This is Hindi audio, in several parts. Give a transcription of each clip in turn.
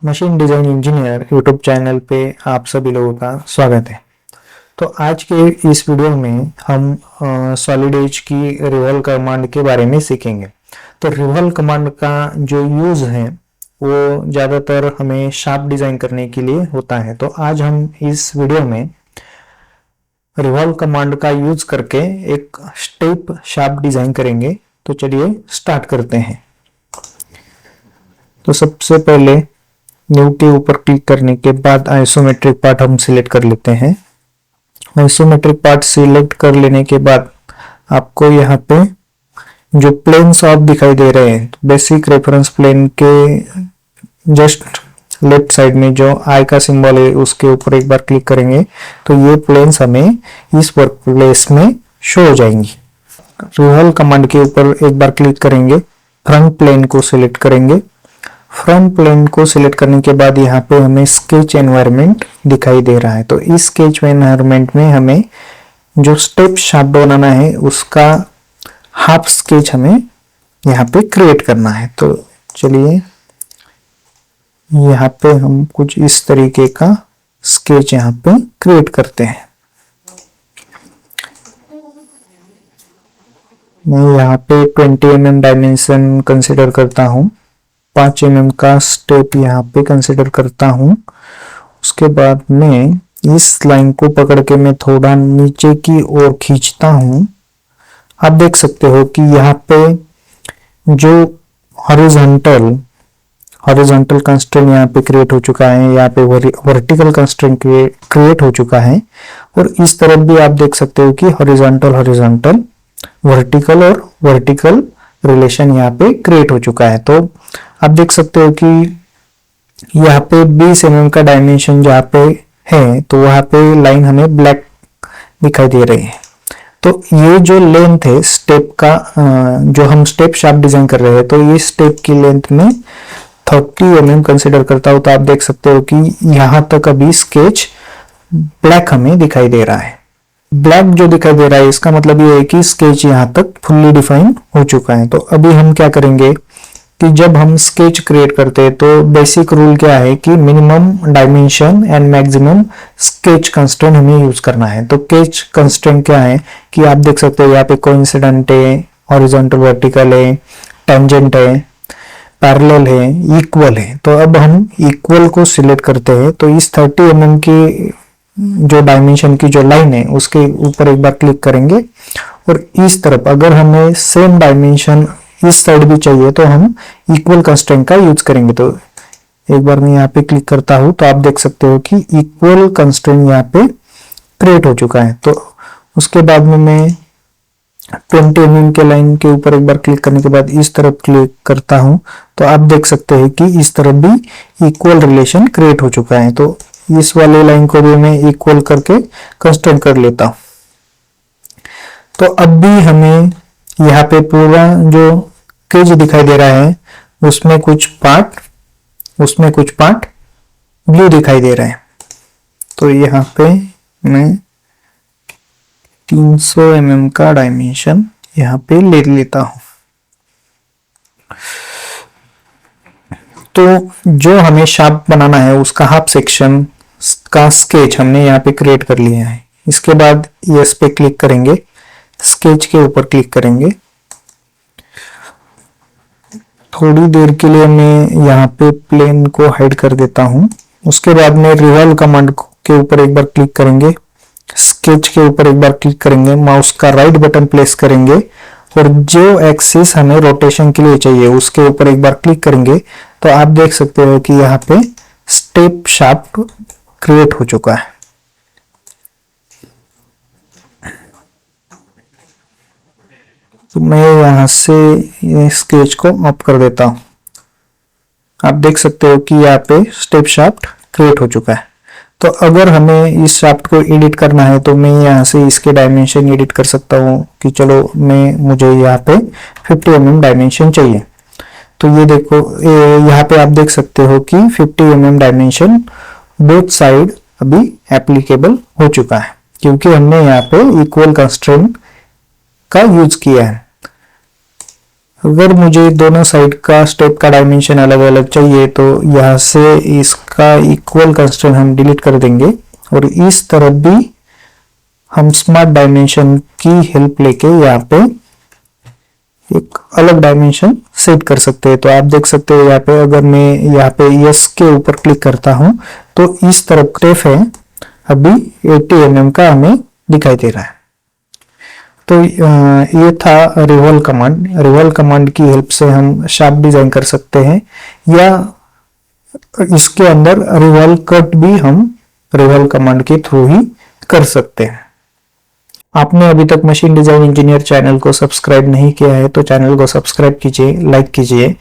Machine design engineer YouTube channel पे आप सभी लोगों का स्वागत है। तो आज के इस वीडियो में हम सॉलिड एज की रिवॉल्व कमांड के बारे में सीखेंगे। तो रिवॉल्व कमांड का जो यूज है वो ज़्यादातर हमें शार्प डिजाइन करने के लिए होता है। तो आज हम इस वीडियो में रिवॉल्व कमांड का यूज करके एक स्टेप शार्प डिजाइन करेंगे। तो चलिए स्टार्ट करते हैं। तो सबसे पहले न्यू के ऊपर क्लिक करने के बाद आइसोमेट्रिक पार्ट हम सिलेक्ट कर लेते हैं। आइसोमेट्रिक पार्ट सिलेक्ट कर लेने के बाद आपको यहाँ पे जो प्लेन्स ऑफ दिखाई दे रहे हैं, बेसिक रेफरेंस प्लेन के जस्ट लेफ्ट साइड में जो आई का सिंबल है उसके ऊपर एक बार क्लिक करेंगे तो ये प्लेन्स हमें इस वर्क प्लेस में शो हो जाएंगी। रिवॉल्व कमांड के ऊपर एक बार क्लिक करेंगे, फ्रंट प्लेन को सिलेक्ट करेंगे। फ्रंट प्लेन को सिलेक्ट करने के बाद यहाँ पे हमें स्केच एनवायरनमेंट दिखाई दे रहा है। तो इस स्केच एनवायरनमेंट में हमें जो स्टेप शार्प बनाना है उसका हाफ स्केच हमें यहाँ पे क्रिएट करना है। तो चलिए यहाँ पे हम कुछ इस तरीके का स्केच यहाँ पे क्रिएट करते हैं। मैं यहाँ पे 20 mm डायमेंशन कंसिडर करता हूँ, 5 mm का स्टेप यहाँ पे कंसिडर करता हूँ। उसके बाद मैं इस लाइन को पकड़ के मैं थोड़ा नीचे की ओर खींचता हूँ। आप देख सकते हो कि यहाँ पे जो हॉरिजॉन्टल कंस्ट्रेंट यहाँ पे क्रिएट हो चुका है, यहाँ पे वर्टिकल कंस्ट्रेंट क्रिएट हो चुका है। और इस तरफ भी आप देख सकते हो कि हॉरिजॉन्टल वर्टिकल और वर्टिकल रिलेशन यहाँ पे क्रिएट हो चुका है। तो आप देख सकते हो कि यहाँ पे 20 mm का डायमेंशन जहाँ पे है तो वहाँ पे लाइन हमें ब्लैक दिखाई दे रही है। तो ये जो लेंथ है स्टेप का, जो हम स्टेप शार्प डिजाइन कर रहे हैं, तो ये स्टेप की लेंथ में 30 mm कंसिडर करता हूँ। तो आप देख सकते हो कि यहाँ तक अभी स्केच ब्लैक हमें दिखाई दे रहा है। ब्लैक जो दिखाई दे रहा है इसका मतलब ये है कि स्केच यहाँ तक फुल्ली डिफाइन हो चुका है। तो अभी हम क्या करेंगे कि जब हम स्केच क्रिएट करते हैं तो बेसिक रूल क्या है कि minimum dimension and maximum sketch constraint हमें यूज करना है। तो स्केच कंस्ट्रेंट क्या है कि आप देख सकते हो यहाँ पे कोइंसिडेंट है, हॉरिजॉन्टल वर्टिकल है, टेंजेंट है, पैरेलल है, इक्वल है। तो अब हम इक्वल को सिलेक्ट करते हैं। तो इस 30 mm की जो डायमेंशन की जो लाइन है उसके ऊपर एक बार क्लिक करेंगे और इस तरफ अगर हमें सेम डायमेंशन इस साइड भी चाहिए तो हम इक्वल कंस्ट्रेंट का यूज करेंगे। तो एक बार मैं यहाँ पे क्लिक करता हूँ तो आप देख सकते हो कि इक्वल कंस्ट्रेंट यहाँ पे क्रिएट हो चुका है। तो उसके बाद में मैं 20 mm के लाइन के ऊपर एक बार क्लिक करने के बाद इस तरफ क्लिक करता हूँ तो आप देख सकते हैं कि इस तरफ भी इक्वल रिलेशन क्रिएट हो चुका है। तो इस वाले लाइन को भी मैं इक्वल करके कंस्ट्रेंट कर लेता हूं। तो अब भी हमें यहाँ पे पूरा जो केज दिखाई दे रहा है उसमें कुछ पार्ट ब्लू दिखाई दे रहा है। तो यहाँ पे मैं 300 mm का डायमेंशन यहाँ पे ले लेता हूं। तो जो हमें शार्प बनाना है उसका हाफ सेक्शन का स्केच हमने यहाँ पे क्रिएट कर लिया है। इसके बाद यस पे क्लिक करेंगे, स्केच के ऊपर क्लिक करेंगे। थोड़ी देर के लिए मैं यहाँ पे प्लेन को हाइड कर देता हूँ। उसके बाद में रिवॉल्व कमांड के ऊपर एक बार क्लिक करेंगे, स्केच के ऊपर एक बार क्लिक करेंगे, माउस का राइट बटन प्रेस करेंगे और जो एक्सिस हमें रोटेशन के लिए चाहिए उसके ऊपर एक बार क्लिक करेंगे। तो आप देख सकते हो कि यहाँ पे स्टेप शार्प क्रिएट हो चुका है। तो मैं यहां से ये स्केच को ऑफ कर देता हूं। आप देख सकते हो कि यहाँ पे स्टेप शाफ्ट क्रिएट हो चुका है। तो अगर हमें इस शाफ्ट को एडिट करना है तो मैं यहाँ से इसके डायमेंशन एडिट कर सकता हूँ कि चलो मुझे यहाँ पे 50 mm डायमेंशन चाहिए। तो ये देखो यहाँ पे आप देख सकते हो कि 50 mm डायमेंशन बोथ साइड अभी एप्लीकेबल हो चुका है क्योंकि हमने यहाँ पे इक्वल कंस्ट्रेंट का यूज किया है। अगर मुझे दोनों साइड का स्टेप का डायमेंशन अलग अलग चाहिए तो यहाँ से इसका इक्वल कंस्ट्रेंट हम डिलीट कर देंगे और इस तरफ भी हम स्मार्ट डायमेंशन की हेल्प लेके यहाँ पे एक अलग डायमेंशन सेट कर सकते हैं। तो आप देख सकते हो यहाँ पे अगर मैं यहाँ पे यस के ऊपर क्लिक करता हूं तो इस तरफ स्टेप है अभी 80 mm का हमें दिखाई दे रहा है। तो ये था रिवॉल्व कमांड। रिवॉल्व कमांड की हेल्प से हम शार्प डिजाइन कर सकते हैं या इसके अंदर रिवॉल्व कट भी हम रिवॉल्व कमांड के थ्रू ही कर सकते हैं। आपने अभी तक मशीन डिजाइन इंजीनियर चैनल को सब्सक्राइब नहीं किया है तो चैनल को सब्सक्राइब कीजिए, लाइक कीजिए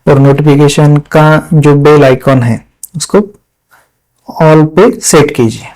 और नोटिफिकेशन का जो बेल आइकॉन है उसको ऑल पे सेट कीजिए।